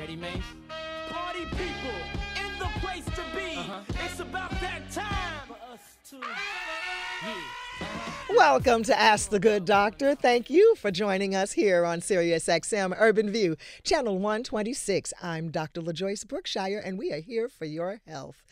ready, man? Party people in the place to be. It's about that time for us to. Welcome to Ask the Good Doctor. Thank you for joining us here on Sirius XM Urban View, Channel 126. I'm Dr. LaJoyce Brookshire, and we are here for your health.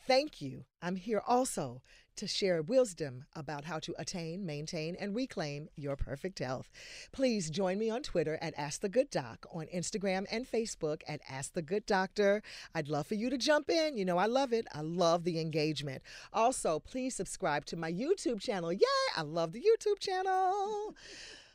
Thank you. I'm here also to share wisdom about how to attain, maintain, and reclaim your perfect health. Please join me on Twitter at Ask the Good Doc, on Instagram and Facebook at Ask the Good Doctor. I'd love for you to jump in. You know, I love it. I love the engagement. Also, please subscribe to my YouTube channel. Yay! I love the YouTube channel.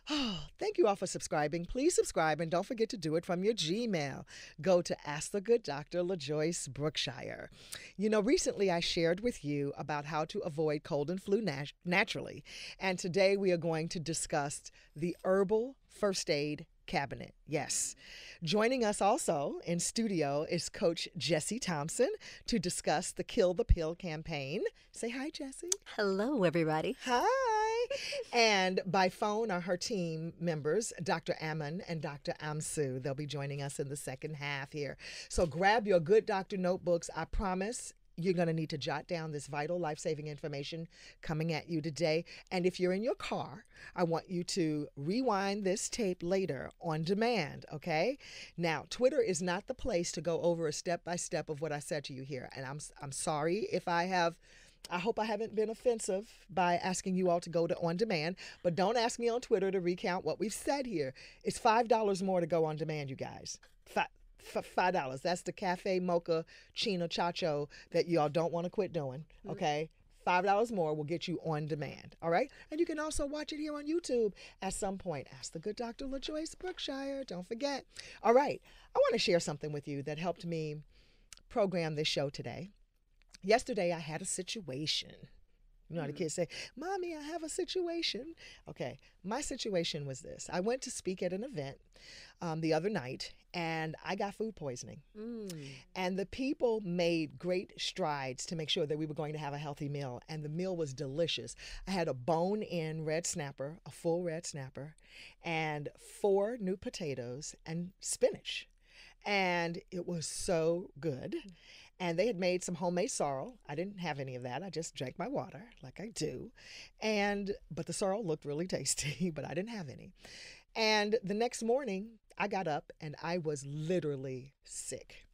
Oh, thank you all for subscribing. Please subscribe and don't forget to do it from your Gmail. Go to Ask the Good Doctor LaJoyce Brookshire. You know, recently I shared with you about how to avoid cold and flu naturally. And today we are going to discuss the Herbal First Aid Cabinet. Yes. Joining us also in studio is Coach Jessie Thompson to discuss the Kill the Pill campaign. Say hi, Jessie. Hello, everybody. Hi. And by phone are her team members, Dr. Ammon and Dr. Amsu. They'll be joining us in the second half here. So grab your Good Doctor notebooks. I promise you're going to need to jot down this vital life-saving information coming at you today. And if you're in your car, I want you to rewind this tape later on demand, okay? Now, Twitter is not the place to go over a step-by-step of what I said to you here. And I'm sorry if I hope I haven't been offensive by asking you all to go to on demand, but don't ask me on Twitter to recount what we've said here. It's $5 more to go on demand, you guys. $5. That's the cafe mocha chino chacho that y'all don't want to quit doing, okay? $5 more will get you on demand, all right? And you can also watch it here on YouTube at some point. Ask the Good Doctor LaJoyce Brookshire. Don't forget. All right. I want to share something with you that helped me program this show today. Yesterday, I had a situation. You know how the kids say, Mommy, I have a situation. Okay, my situation was this. I went to speak at an event the other night, and I got food poisoning. And the people made great strides to make sure that we were going to have a healthy meal, and the meal was delicious. I had a bone-in red snapper, a full red snapper, and 4 new potatoes and spinach. And it was so good. And they had made some homemade sorrel. I didn't have any of that. I just drank my water like I do. But the sorrel looked really tasty, but I didn't have any. And the next morning, I got up and I was literally sick.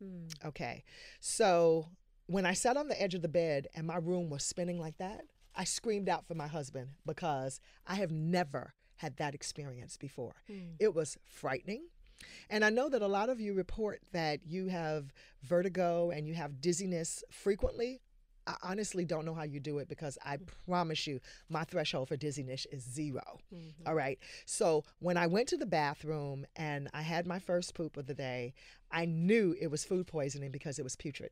Okay. So when I sat on the edge of the bed and my room was spinning like that, I screamed out for my husband because I have never had that experience before. It was frightening. And I know that a lot of you report that you have vertigo and you have dizziness frequently. I honestly don't know how you do it because I promise you my threshold for dizziness is 0. All right. So when I went to the bathroom and I had my first poop of the day, I knew it was food poisoning because it was putrid.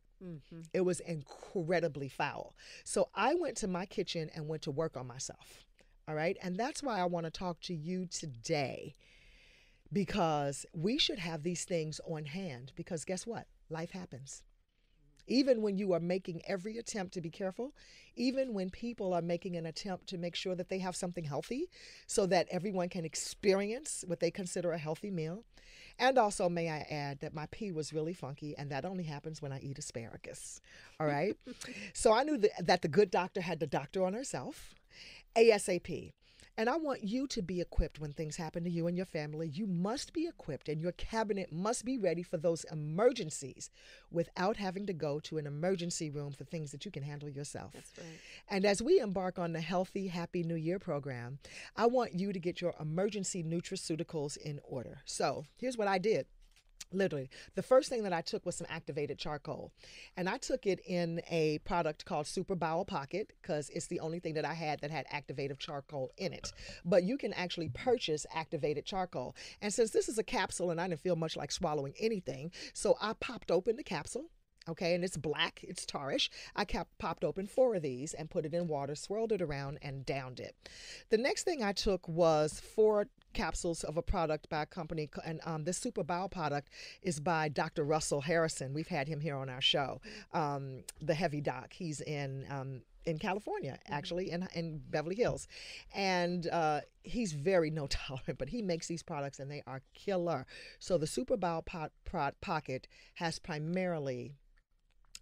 It was incredibly foul. So I went to my kitchen and went to work on myself. All right. And that's why I want to talk to you today. Because we should have these things on hand because guess what? Life happens. Even when you are making every attempt to be careful, even when people are making an attempt to make sure that they have something healthy so that everyone can experience what they consider a healthy meal. And also, may I add that my pee was really funky, and that only happens when I eat asparagus. All right? So I knew that the good doctor had the doctor on herself, ASAP. And I want you to be equipped when things happen to you and your family. You must be equipped and your cabinet must be ready for those emergencies without having to go to an emergency room for things that you can handle yourself. That's right. And as we embark on the Healthy, Happy New Year program, I want you to get your emergency nutraceuticals in order. So here's what I did. Literally, the first thing that I took was some activated charcoal, and I took it in a product called Super Bowel Pocket because it's the only thing that I had that had activated charcoal in it. But you can actually purchase activated charcoal. And since this is a capsule and I didn't feel much like swallowing anything, so I popped open the capsule. Okay, and it's black, it's tarish. I popped open 4 of these and put it in water, swirled it around, and downed it. The next thing I took was 4 capsules of a product by a company, and this Super Bowel product is by Dr. Russell Harrison. We've had him here on our show, the Heavy Doc. He's in in California, actually, in Beverly Hills. And he's very no tolerant, but he makes these products and they are killer. So the Super Bowl Pocket has primarily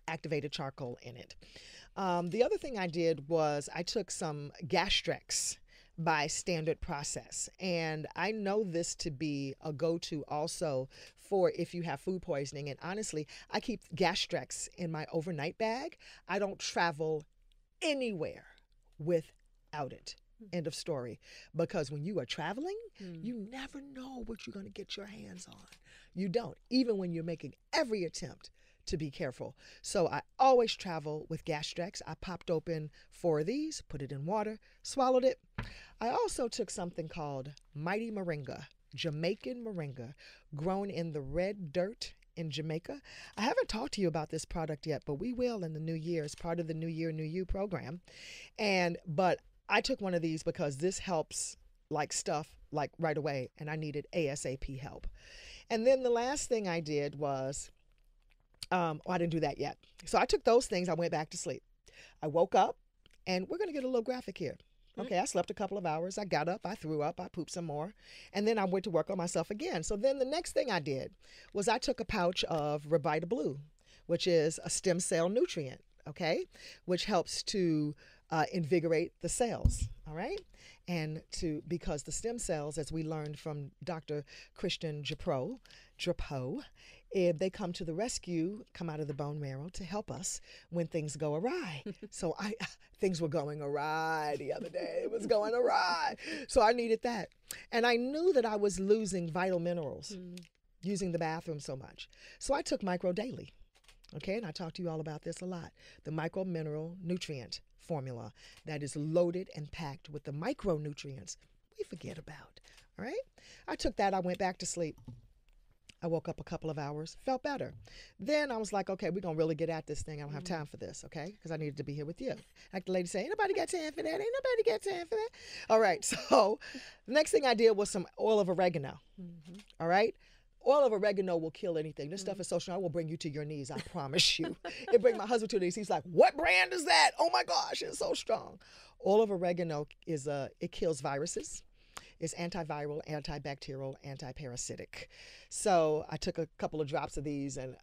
activated charcoal in it. The other thing I did was I took some Gastrex by Standard Process, and I know this to be a go-to also for if you have food poisoning. And honestly, I keep Gastrex in my overnight bag. I don't travel anywhere without it. End of story. Because when you are traveling, you never know what you're going to get your hands on. You don't, even when you're making every attempt to be careful. So I always travel with Gastrex. I popped open 4 of these, put it in water, swallowed it. I also took something called Mighty Moringa, Jamaican moringa, grown in the red dirt in Jamaica. I haven't talked to you about this product yet, but we will in the new year as part of the New Year, New You program. But I took one of these because this helps like stuff like right away, and I needed ASAP help. And then the last thing I did was, I didn't do that yet. So I took those things. I went back to sleep. I woke up, and we're going to get a little graphic here. Okay, I slept a couple of hours. I got up, I threw up, I pooped some more, and then I went to work on myself again. So then the next thing I did was I took a pouch of Revita Blue, which is a stem cell nutrient, okay, which helps to invigorate the cells, all right? And because the stem cells, as we learned from Dr. Christian Drapeau, they come to the rescue, come out of the bone marrow to help us when things go awry. So things were going awry the other day. It was going awry. So I needed that. And I knew that I was losing vital minerals using the bathroom so much. So I took Micro Daily. Okay, and I talk to you all about this a lot. The micro mineral nutrient formula that is loaded and packed with the micronutrients we forget about. All right, I took that. I went back to sleep. I woke up a couple of hours, felt better. Then I was like, okay, we're going to really get at this thing. I don't have time for this, okay? Because I needed to be here with you. Like the lady said, ain't nobody got time for that. Ain't nobody got time for that. All right, so the next thing I did was some oil of oregano. All right? Oil of oregano will kill anything. This stuff is so strong, I will bring you to your knees, I promise you. It bring my husband to his knees. He's like, what brand is that? Oh my gosh, it's so strong. Oil of oregano it kills viruses. It's antiviral, antibacterial, antiparasitic. So I took a couple of drops of these and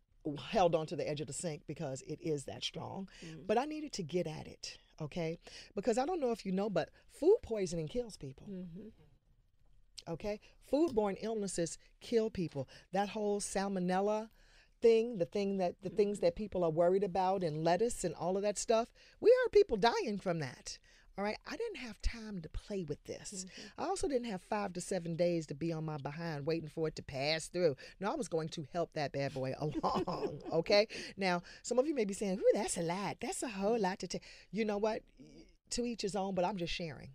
held onto the edge of the sink because it is that strong. But I needed to get at it, okay? Because I don't know if you know, but food poisoning kills people. Okay? Foodborne illnesses kill people. That whole salmonella thing, the things that people are worried about in lettuce and all of that stuff, we heard people dying from that. All right, I didn't have time to play with this. I also didn't have 5 to 7 days to be on my behind waiting for it to pass through. No, I was going to help that bad boy along, okay? Now, some of you may be saying, ooh, that's a lot. That's a whole lot to take. You know what? To each his own, but I'm just sharing,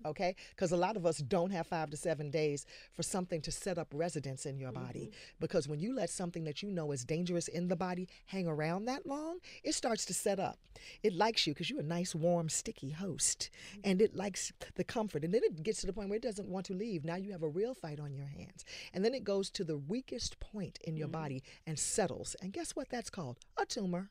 okay? Because a lot of us don't have 5 to 7 days for something to set up residence in your body. Because when you let something that you know is dangerous in the body hang around that long, it starts to set up. It likes you because you're a nice, warm, sticky host, and it likes the comfort. And then it gets to the point where it doesn't want to leave. Now you have a real fight on your hands. And then it goes to the weakest point in your body and settles. And guess what that's called? A tumor.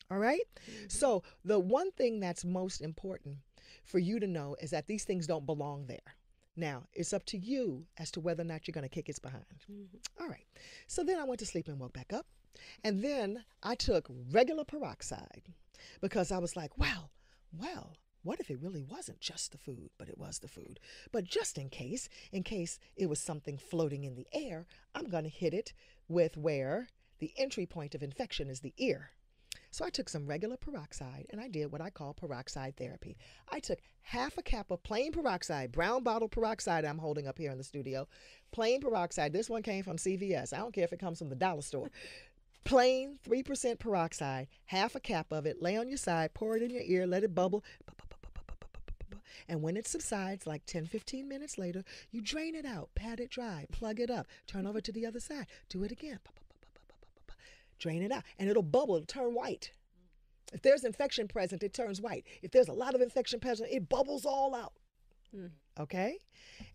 All right? So the one thing that's most important for you to know is that these things don't belong there. Now, it's up to you as to whether or not you're going to kick its behind. All right. So then I went to sleep and woke back up. And then I took regular peroxide because I was like, well, what if it really wasn't just the food, but it was the food? But just in case it was something floating in the air, I'm going to hit it with where the entry point of infection is the ear. So I took some regular peroxide and I did what I call peroxide therapy. I took half a cap of plain peroxide, brown bottle peroxide I'm holding up here in the studio. Plain peroxide. This one came from CVS. I don't care if it comes from the dollar store. Plain 3% peroxide, half a cap of it, lay on your side, pour it in your ear, let it bubble. And when it subsides, like 10, 15 minutes later, you drain it out, pat it dry, plug it up, turn over to the other side, do it again. Drain it out, and it'll bubble, it'll turn white. If there's infection present, it turns white. If there's a lot of infection present, it bubbles all out. Okay?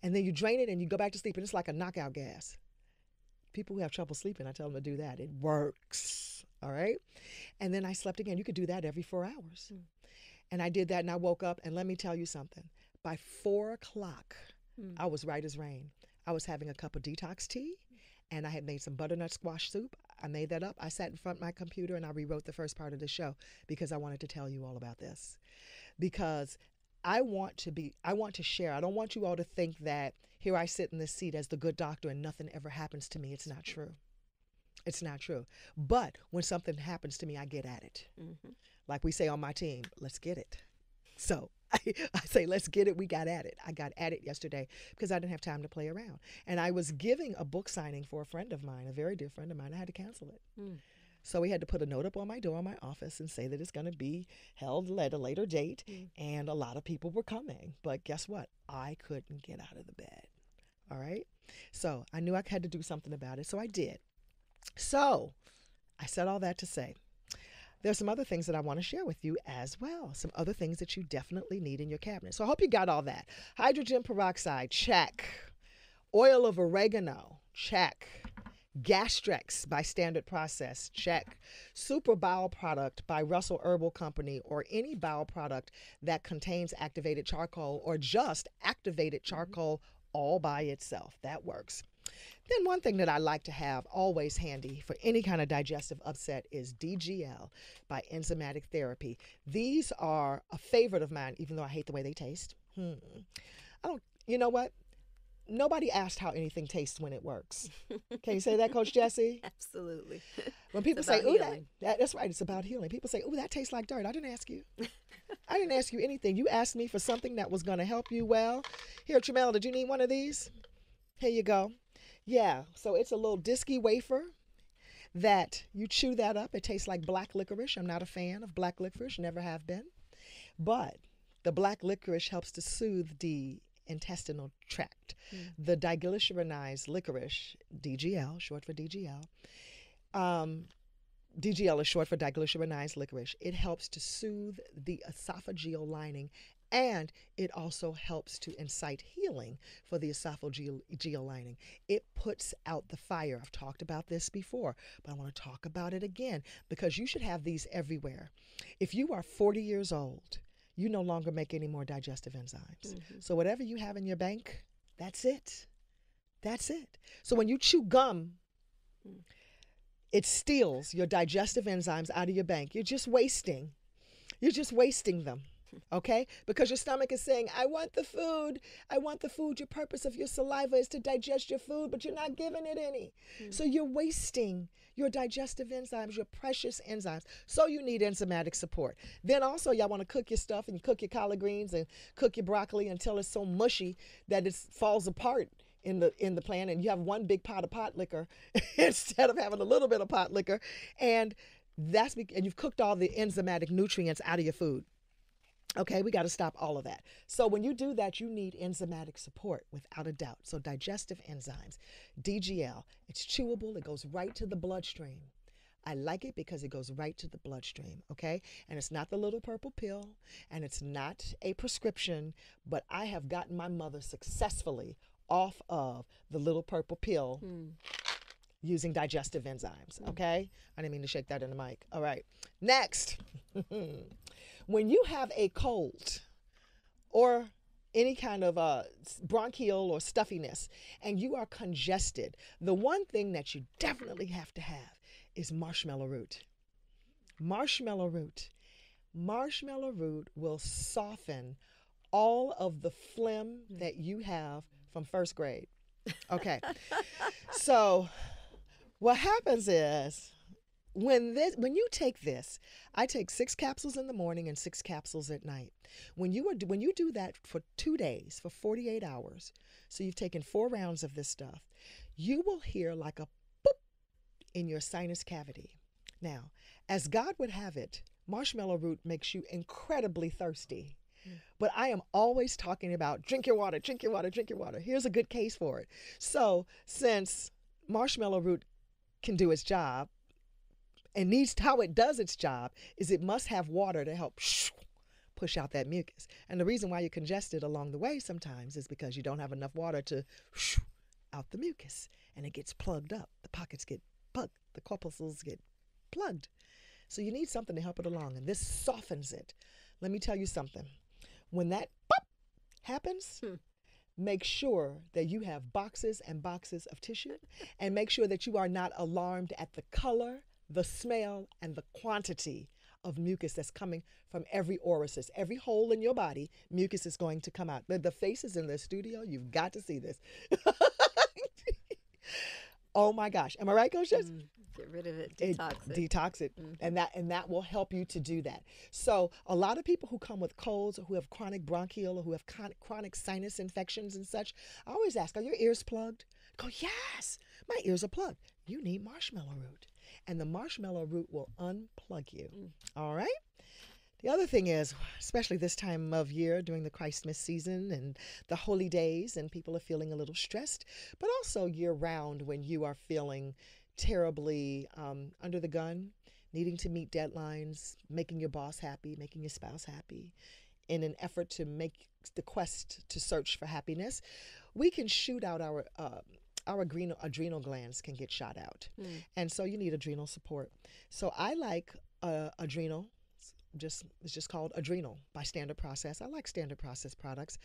And then you drain it and you go back to sleep, and it's like a knockout gas. People who have trouble sleeping, I tell them to do that. It works. All right? And then I slept again. You could do that every 4 hours. And I did that and I woke up, and let me tell you something. By 4 o'clock, I was right as rain. I was having a cup of detox tea, and I had made some butternut squash soup. I made that up. I sat in front of my computer and I rewrote the first part of the show because I wanted to tell you all about this. Because I want to share. I don't want you all to think that here I sit in this seat as the good doctor and nothing ever happens to me. It's not true. It's not true. But when something happens to me, I get at it. Like we say on my team, let's get it. So I say, let's get it. We got at it. I got at it yesterday because I didn't have time to play around. And I was giving a book signing for a friend of mine, a very dear friend of mine. I had to cancel it. So we had to put a note up on my door in my office and say that it's going to be held at a later date. And a lot of people were coming. But guess what? I couldn't get out of the bed. All right. So I knew I had to do something about it. So I did. So I said all that to say, there's some other things that I want to share with you as well. Some other things that you definitely need in your cabinet. So I hope you got all that. Hydrogen peroxide, check. Oil of oregano, check. Gastrex by Standard Process, check. Super Bowel Product by Russell Herbal Company, or any bowel product that contains activated charcoal or just activated charcoal all by itself. That works. Then one thing that I like to have always handy for any kind of digestive upset is DGL by Enzymatic Therapy. These are a favorite of mine, even though I hate the way they taste. You know what? Nobody asked how anything tastes when it works. Can you say that, Coach Jesse? Absolutely. When people say, ooh, that's right, it's about healing. People say, ooh, that tastes like dirt. I didn't ask you. I didn't ask you anything. You asked me for something that was going to help you well. Here, Tramel, did you need one of these? Here you go. Yeah, so it's a little disky wafer that you chew that up. It tastes like black licorice. I'm not a fan of black licorice, never have been. But the black licorice helps to soothe the intestinal tract. The diglycerinized licorice, DGL, short for DGL. DGL is short for diglycerinized licorice. It helps to soothe the esophageal lining, and it also helps to incite healing for the esophageal lining. It puts out the fire. I've talked about this before, but I want to talk about it again because you should have these everywhere. If you are 40 years old, you no longer make any more digestive enzymes. So whatever you have in your bank, that's it. That's it. So when you chew gum, it steals your digestive enzymes out of your bank. You're just wasting them. Okay? Because your stomach is saying, I want the food. I want the food. Your purpose of your saliva is to digest your food, but you're not giving it any. So you're wasting your digestive enzymes, your precious enzymes. So you need enzymatic support. Then also y'all want to cook your stuff, and you cook your collard greens and cook your broccoli until it's so mushy that it falls apart in the pan, and you have one big pot of pot liquor instead of having a little bit of pot liquor. And and you've cooked all the enzymatic nutrients out of your food. Okay, we got to stop all of that. So when you do that, you need enzymatic support without a doubt. So digestive enzymes, DGL, it's chewable. It goes right to the bloodstream. I like it because it goes right to the bloodstream, okay? And it's not the little purple pill, and it's not a prescription, but I have gotten my mother successfully off of the little purple pill using digestive enzymes, okay? I didn't mean to shake that in the mic. All right, next. When you have a cold or any kind of bronchial or stuffiness and you are congested, the one thing that you definitely have to have is marshmallow root. Marshmallow root. Marshmallow root will soften all of the phlegm that you have from first grade. Okay. So what happens is, when you take this, I take 6 capsules in the morning and 6 capsules at night. When you do that for 2 days, for 48 hours, so you've taken 4 rounds of this stuff, you will hear like a boop in your sinus cavity. Now, as God would have it, marshmallow root makes you incredibly thirsty. But I am always talking about drink your water, drink your water, drink your water. Here's a good case for it. So since marshmallow root can do its job, and how it does its job is it must have water to help push out that mucus. And the reason why you're congested along the way sometimes is because you don't have enough water to out the mucus, and it gets plugged up. The pockets get plugged. The corpuscles get plugged. So you need something to help it along, and this softens it. Let me tell you something. When that pop happens, make sure that you have boxes and boxes of tissue, and make sure that you are not alarmed at the color, the smell, and the quantity of mucus that's coming from every orifice. Every hole in your body, mucus is going to come out. The faces in the studio, you've got to see this. Oh my gosh. Am I right, Coach? Get rid of it, detox it. Detox it. And that will help you to do that. So a lot of people who come with colds or who have chronic bronchial or who have chronic sinus infections and such, I always ask, are your ears plugged? Go, yes, my ears are plugged. You need marshmallow root. And the marshmallow root will unplug you. All right? The other thing is, especially this time of year during the Christmas season and the holy days, and people are feeling a little stressed, but also year round when you are feeling terribly under the gun, needing to meet deadlines, making your boss happy, making your spouse happy, in an effort to make the quest to search for happiness, we can shoot out our adrenal glands can get shot out. And so you need adrenal support. So I like adrenal. It's just called Adrenal by Standard Process. I like Standard Process products.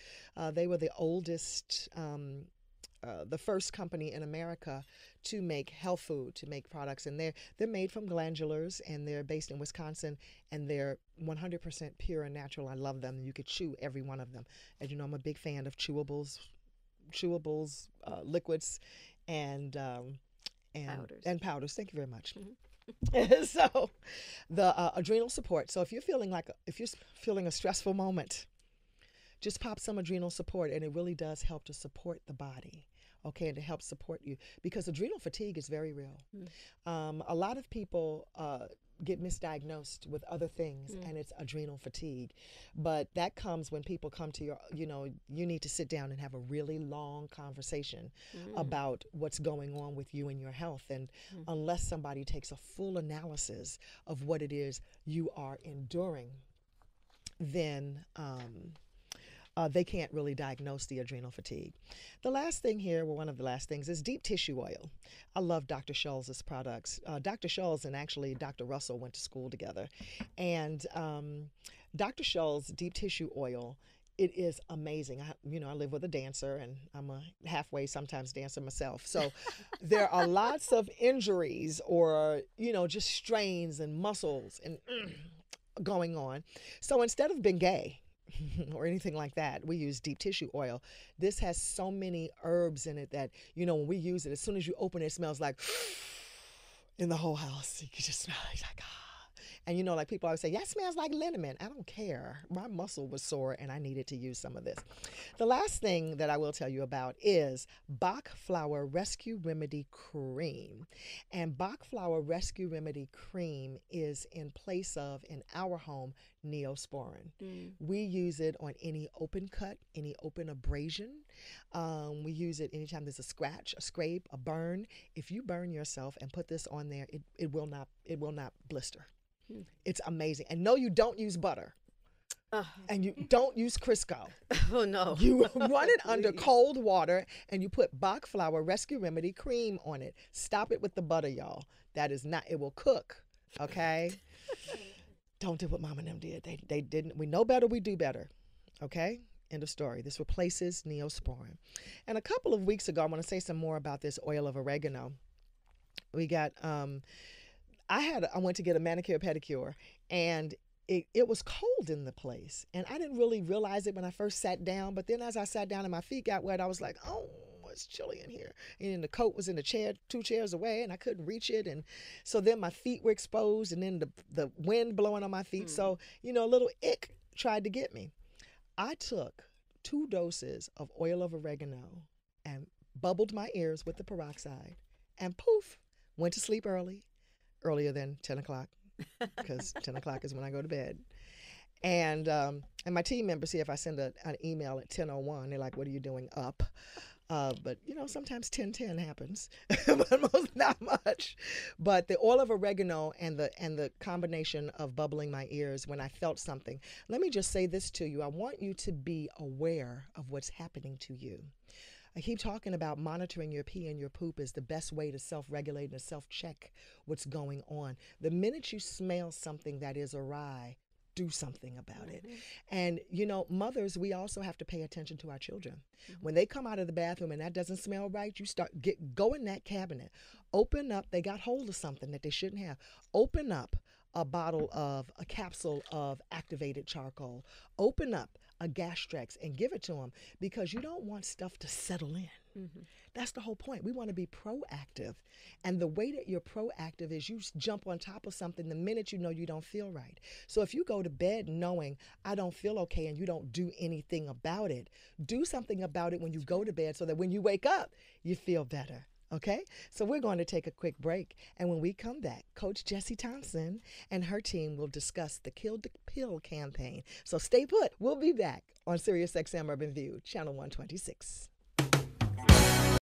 They were the oldest, the first company in America to make health food, to make products, and they're made from glandulars, and they're based in Wisconsin, and they're 100% pure and natural. I love them. You could chew every one of them. As you know, I'm a big fan of chewables, liquids, and powders. Thank you very much. So the adrenal support. So if you're feeling a stressful moment, just pop some adrenal support, and it really does help to support the body. Okay, and to help support you, because adrenal fatigue is very real. A lot of people get misdiagnosed with other things, and it's adrenal fatigue. But that comes when people come to you need to sit down and have a really long conversation about what's going on with you and your health. And unless somebody takes a full analysis of what it is you are enduring, then they can't really diagnose the adrenal fatigue. The last thing here, one of the last things, is deep tissue oil. I love Dr. Scholl's products. Dr. Scholl's and actually Dr. Russell went to school together. And Dr. Scholl's deep tissue oil, it is amazing. I live with a dancer, and I'm a halfway sometimes dancer myself. So there are lots of injuries or, just strains and muscles and going on. So instead of Bengay, or anything like that, we use deep tissue oil. This has so many herbs in it that, when we use it, as soon as you open it, it smells like in the whole house. You can just smell it. It's like, ah. And, like people always say, yeah, it smells like liniment. I don't care. My muscle was sore and I needed to use some of this. The last thing that I will tell you about is Bach Flower Rescue Remedy Cream. And Bach Flower Rescue Remedy Cream is in place of, in our home, Neosporin. We use it on any open cut, any open abrasion. We use it anytime there's a scratch, a scrape, a burn. If you burn yourself and put this on there, it will not blister. It's amazing. And no, you don't use butter. And you don't use Crisco. Oh, no. You run it under cold water, and you put Bach Flower Rescue Remedy Cream on it. Stop it with the butter, y'all. That is not, it will cook, okay? Don't do what Mom and them did. They didn't. We know better, we do better, okay? End of story. This replaces Neosporin. And a couple of weeks ago, I want to say some more about this oil of oregano. We got... I went to get a manicure pedicure, and it was cold in the place, and I didn't really realize it when I first sat down. But then as I sat down and my feet got wet, I was like, oh, it's chilly in here. And then the coat was in the chair 2 chairs away, and I couldn't reach it. And so then my feet were exposed, and then the wind blowing on my feet. So, a little ick tried to get me. I took 2 doses of oil of oregano and bubbled my ears with the peroxide, and poof, went to sleep earlier than 10 o'clock, because 10 o'clock is when I go to bed. And my team members see if I send an email at 10:01, they're like, what are you doing up? But, sometimes 10:10 happens, but most not much. But the oil of oregano and the combination of bubbling my ears when I felt something. Let me just say this to you. I want you to be aware of what's happening to you. I keep talking about monitoring your pee and your poop is the best way to self-regulate and self-check what's going on. The minute you smell something that is awry, do something about it. And, you know, mothers, we also have to pay attention to our children. When they come out of the bathroom and that doesn't smell right, you go in that cabinet, open up, they got hold of something that they shouldn't have. Open up a capsule of activated charcoal. Open up a Gastrax and give it to them, because you don't want stuff to settle in. That's the whole point. We want to be proactive. And the way that you're proactive is you jump on top of something the minute you know you don't feel right. So if you go to bed knowing I don't feel okay and you don't do anything about it, do something about it when you go to bed so that when you wake up, you feel better. Okay, so we're going to take a quick break. And when we come back, Coach Jessie Thompson and her team will discuss the Kill the Pill campaign. So stay put. We'll be back on SiriusXM Urban View, Channel 126.